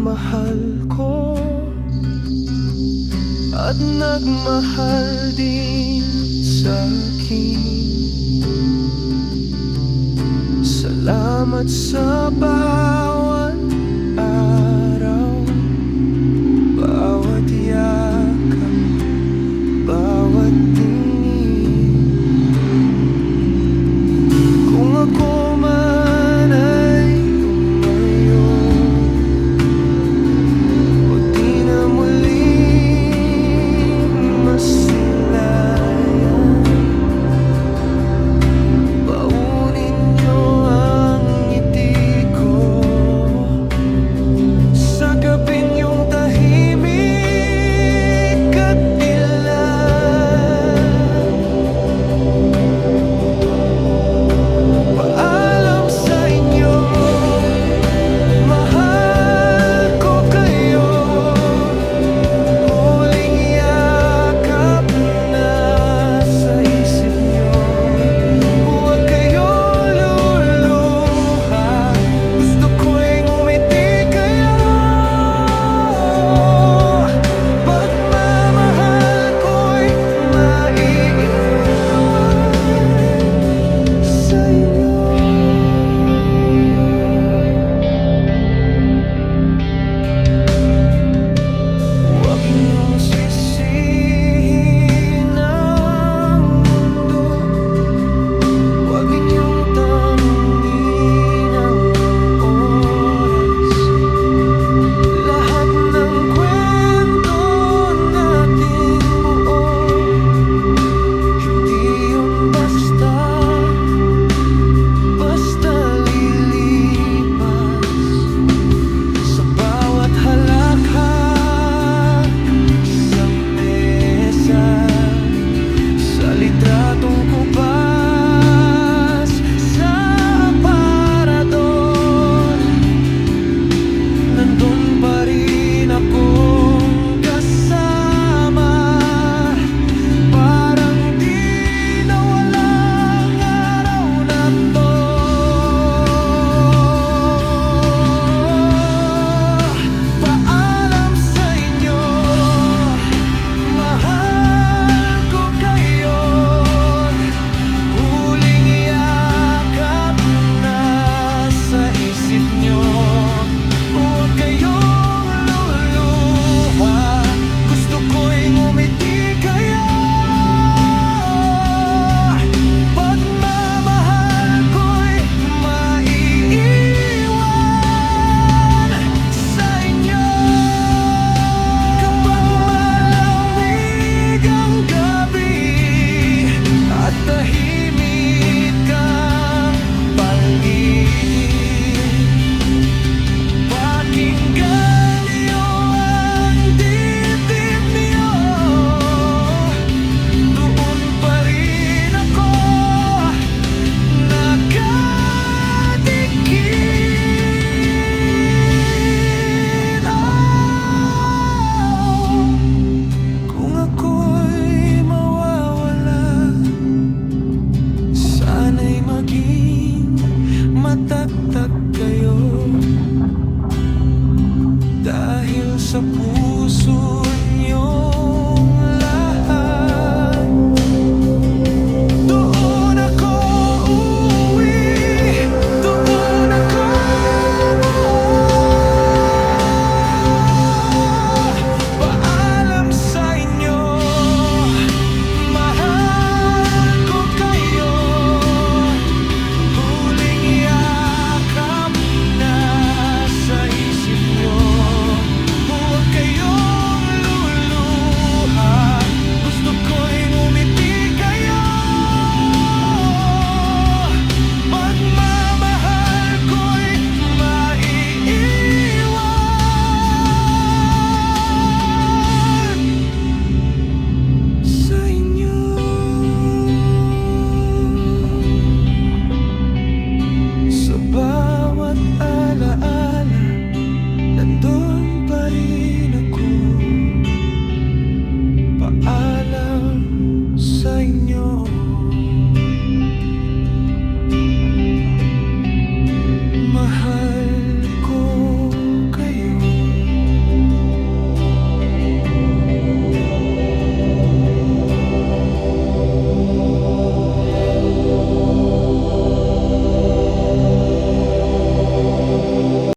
nagmamahal ko at nagmahal din sa'kin. Salamat sa bawat araw, bawat yakap, bawat tingin. Kung ako man ay tumayo o di na muling masilayan, baunin niyo ang ngiti ko sa gabing yung tahimik at ilan. Paalam sa inyo, mahal ko kayo. Huling yakap na sa isip niyo, huwag kayo luluha. Gusto ko'y ngumiti kayo. Pagmamahal ko'y maiiwan sa inyo. Huwag niyong sisihin ang mundo, huwag niyong tanungin ang oras. Lahat ng kwento natin buo, hindi yun basta lilipas. Sa bawat halakhak, isang mesa, sa litratong kubas, sa aparador, nandun pa rin akong kasama. Parang di nawalang araw na to. Paalam sa inyo, mahal ko kayo. Huling yakap na sa isip niyo, huwag kayong luluha. Gusto ko'y ngumiti kayo. Pagmamahal ko'y maiiwan sa inyo. Kapag malamig ang gabi at tahimik ang paligid, pakinggan niyo ang dibdib niyo. Doon pa rin ako nakadikit. Kung ako'y mawawala, sana'y maging matatag kayo. Dahil sa puso